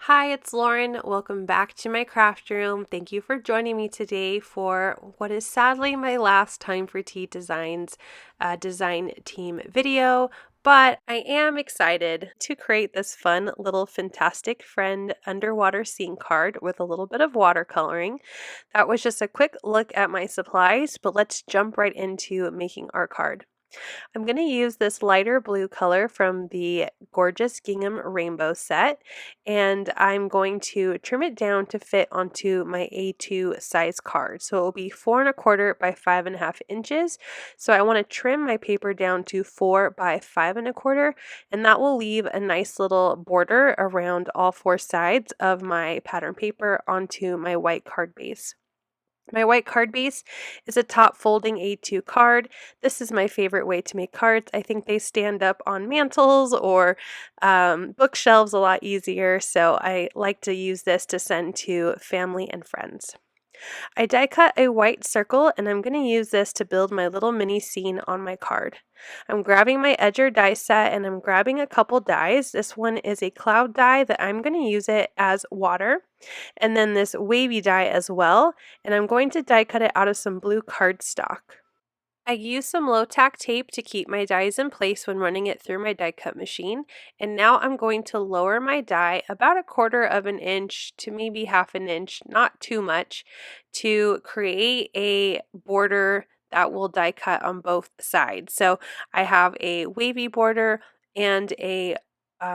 Hi, it's Lauren. Welcome back to my craft room. Thank you for joining me today for what is sadly my last Time for Tea Designs design team video. But I am excited to create this fun little Fintastic Friend underwater scene card with a little bit of watercoloring. That was just a quick look at my supplies, but let's jump right into making our card. I'm going to use this lighter blue color from the gorgeous Gingham rainbow set, and I'm going to trim it down to fit onto my A2 size card. So it will be 4¼ by 5½ inches. So I want to trim my paper down to 4 by 5¼ and that will leave a nice little border around all four sides of my pattern paper onto my white card base. My white card base is a top folding A2 card. This is my favorite way to make cards. I think they stand up on mantles or bookshelves a lot easier, so I like to use this to send to family and friends. I die cut a white circle and I'm going to use this to build my little mini scene on my card. I'm grabbing my edger die set and I'm grabbing a couple dies. This one is a cloud die that I'm going to use it as water, and then this wavy die as well, and I'm going to die cut it out of some blue cardstock. I use some low tack tape to keep my dies in place when running it through my die cut machine, and now I'm going to lower my die about 1/4 inch to maybe 1/2 inch, not too much, to create a border that will die cut on both sides. So I have a wavy border and a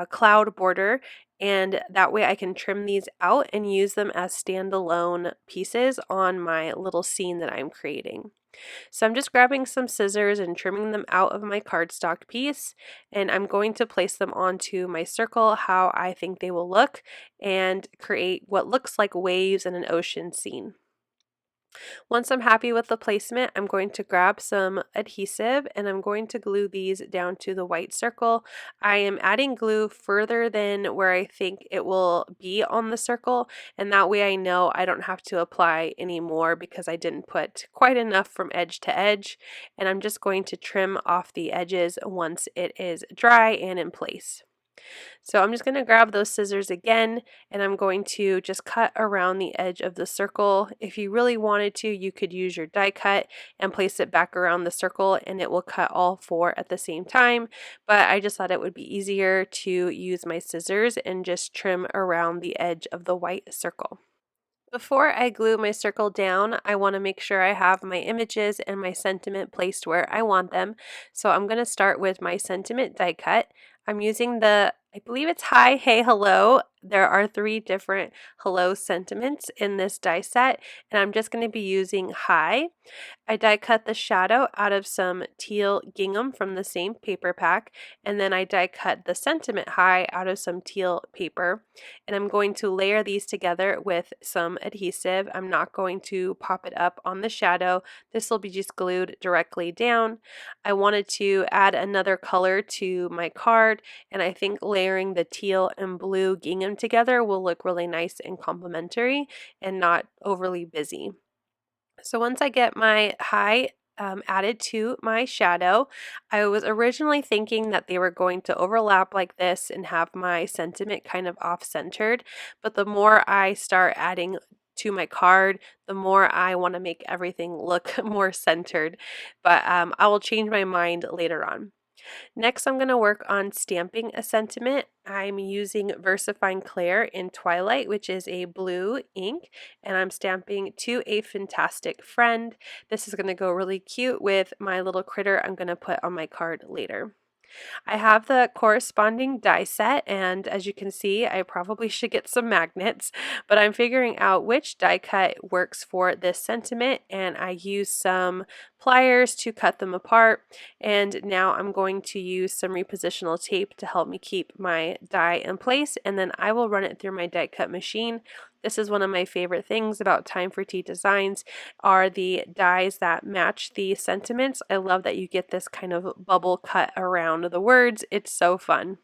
cloud border, and that way I can trim these out and use them as standalone pieces on my little scene that I'm creating. So I'm just grabbing some scissors and trimming them out of my cardstock piece, and I'm going to place them onto my circle how I think they will look and create what looks like waves in an ocean scene. Once I'm happy with the placement, I'm going to grab some adhesive and I'm going to glue these down to the white circle. I am adding glue further than where I think it will be on the circle, and that way I know I don't have to apply any more because I didn't put quite enough from edge to edge, and I'm just going to trim off the edges once it is dry and in place. So I'm just going to grab those scissors again, and I'm going to just cut around the edge of the circle. If you really wanted to, you could use your die cut and place it back around the circle and it will cut all four at the same time, but I just thought it would be easier to use my scissors and just trim around the edge of the white circle. Before I glue my circle down, I want to make sure I have my images and my sentiment placed where I want them. So I'm going to start with my sentiment die cut. I'm using I believe it's hi, hey, hello. There are 3 different hello sentiments in this die set, and I'm just going to be using hi. I die cut the shadow out of some teal gingham from the same paper pack, and then I die cut the sentiment hi out of some teal paper, and I'm going to layer these together with some adhesive. I'm not going to pop it up on the shadow. This will be just glued directly down. I wanted to add another color to my card, and I think layering the teal and blue gingham together will look really nice and complementary and not overly busy. So once I get my hi added to my shadow, I was originally thinking that they were going to overlap like this and have my sentiment kind of off-centered, but the more I start adding to my card, the more I want to make everything look more centered, but I will change my mind later on. Next, I'm going to work on stamping a sentiment. I'm using VersaFine Clair in Twilight, which is a blue ink, and I'm stamping to a Fintastic Friend. This is going to go really cute with my little critter I'm going to put on my card later. I have the corresponding die set, and as you can see, I probably should get some magnets, but I'm figuring out which die cut works for this sentiment, and I use some pliers to cut them apart, and now I'm going to use some repositional tape to help me keep my die in place, and then I will run it through my die cut machine. This is one of my favorite things about Time for Tea Designs are the dies that match the sentiments. I love that you get this kind of bubble cut around the words. It's so fun.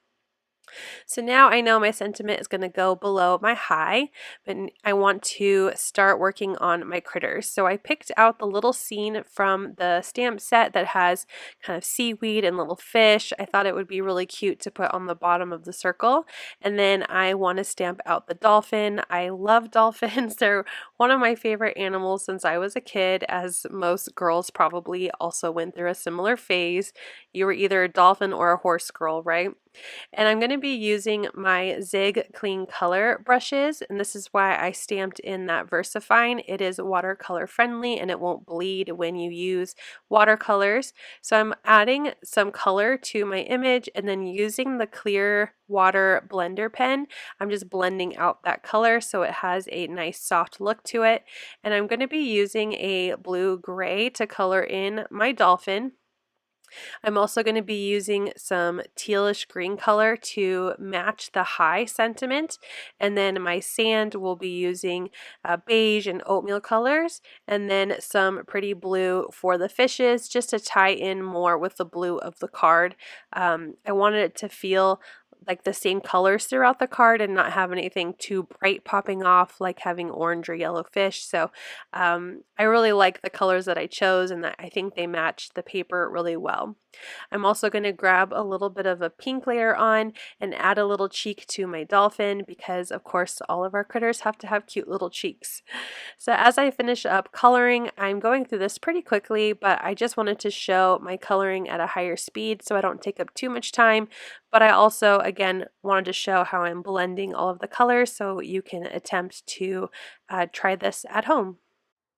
So now I know my sentiment is going to go below my high, but I want to start working on my critters. So I picked out the little scene from the stamp set that has kind of seaweed and little fish. I thought it would be really cute to put on the bottom of the circle. And then I want to stamp out the dolphin. I love dolphins. They're one of my favorite animals since I was a kid, as most girls probably also went through a similar phase. You were either a dolphin or a horse girl, right? And I'm going to be using my Zig Clean Color brushes, and this is why I stamped in that VersaFine. It is watercolor friendly and it won't bleed when you use watercolors. So I'm adding some color to my image and then using the clear water blender pen, I'm just blending out that color so it has a nice soft look to it. And I'm going to be using a blue-gray to color in my dolphin. I'm also going to be using some tealish green color to match the high sentiment, and then my sand will be using beige and oatmeal colors, and then some pretty blue for the fishes just to tie in more with the blue of the card. I wanted it to feel like the same colors throughout the card and not have anything too bright popping off like having orange or yellow fish. So I really like the colors that I chose, and I think they match the paper really well. I'm also going to grab a little bit of a pink layer on and add a little cheek to my dolphin because of course all of our critters have to have cute little cheeks. So as I finish up coloring, I'm going through this pretty quickly, but I just wanted to show my coloring at a higher speed so I don't take up too much time. But I also, again, wanted to show how I'm blending all of the colors so you can attempt to try this at home.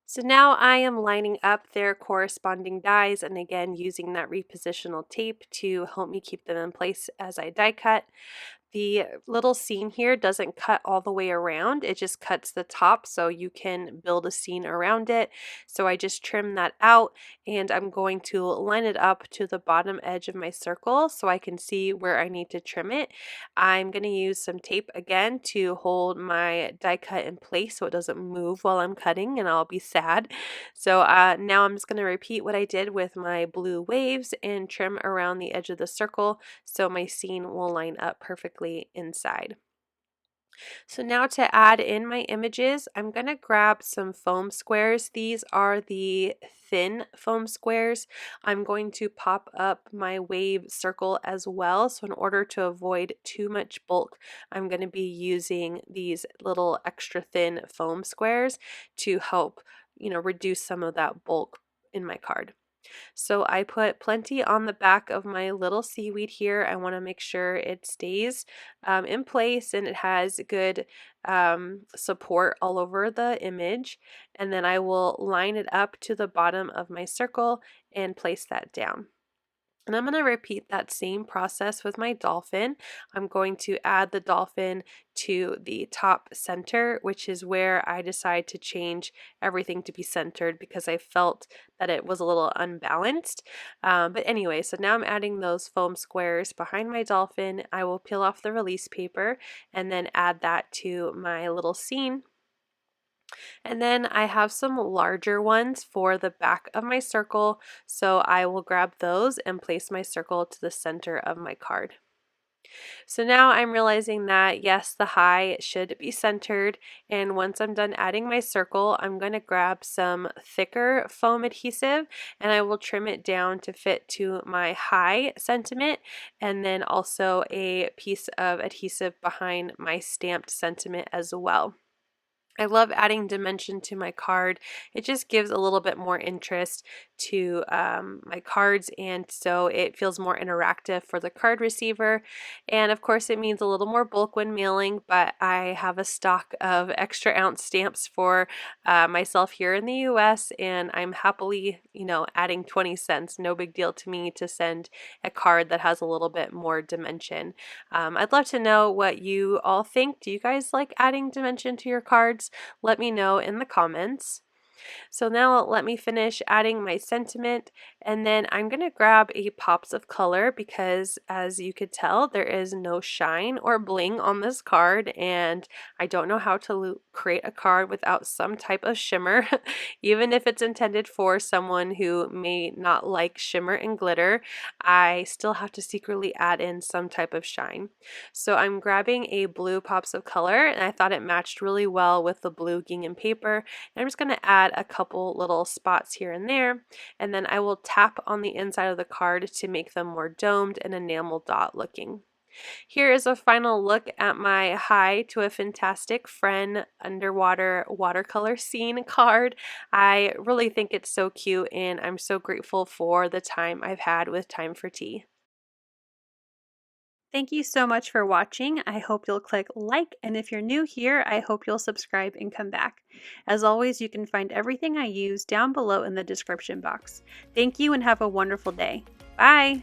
So now I am lining up their corresponding dies and again using that repositional tape to help me keep them in place as I die cut. The little scene here doesn't cut all the way around, it just cuts the top so you can build a scene around it. So I just trim that out and I'm going to line it up to the bottom edge of my circle so I can see where I need to trim it. I'm going to use some tape again to hold my die cut in place so it doesn't move while I'm cutting and I'll be sad. So now I'm just going to repeat what I did with my blue waves and trim around the edge of the circle so my scene will line up perfectly inside. So now to add in my images, I'm going to grab some foam squares. These are the thin foam squares. I'm going to pop up my wave circle as well. So in order to avoid too much bulk, I'm going to be using these little extra thin foam squares to help, reduce some of that bulk in my card. So I put plenty on the back of my little seaweed here. I want to make sure it stays in place and it has good support all over the image. And then I will line it up to the bottom of my circle and place that down. And I'm going to repeat that same process with my dolphin. I'm going to add the dolphin to the top center, which is where I decide to change everything to be centered because I felt that it was a little unbalanced. But anyway, so now I'm adding those foam squares behind my dolphin. I will peel off the release paper and then add that to my little scene. And then I have some larger ones for the back of my circle, so I will grab those and place my circle to the center of my card. So now I'm realizing that yes, the high should be centered, and once I'm done adding my circle, I'm going to grab some thicker foam adhesive and I will trim it down to fit to my high sentiment, and then also a piece of adhesive behind my stamped sentiment as well. I love adding dimension to my card. It just gives a little bit more interest to my cards, and so it feels more interactive for the card receiver. And of course it means a little more bulk when mailing, but I have a stock of extra ounce stamps for myself here in the US, and I'm happily, adding 20 cents. No big deal to me to send a card that has a little bit more dimension. I'd love to know what you all think. Do you guys like adding dimension to your cards? Let me know in the comments. So now let me finish adding my sentiment, and then I'm going to grab a pops of color because as you could tell there is no shine or bling on this card, and I don't know how to create a card without some type of shimmer. Even if it's intended for someone who may not like shimmer and glitter, I still have to secretly add in some type of shine. So I'm grabbing a blue pops of color, and I thought it matched really well with the blue gingham paper. And I'm just going to add a couple little spots here and there, and then I will tap on the inside of the card to make them more domed and enamel dot looking. Here is a final look at my Hi to a Fintastic Friend underwater watercolor scene card. I really think it's so cute, and I'm so grateful for the time I've had with Time for Tea. Thank you so much for watching. I hope you'll click like, and if you're new here, I hope you'll subscribe and come back. As always, you can find everything I use down below in the description box. Thank you and have a wonderful day. Bye!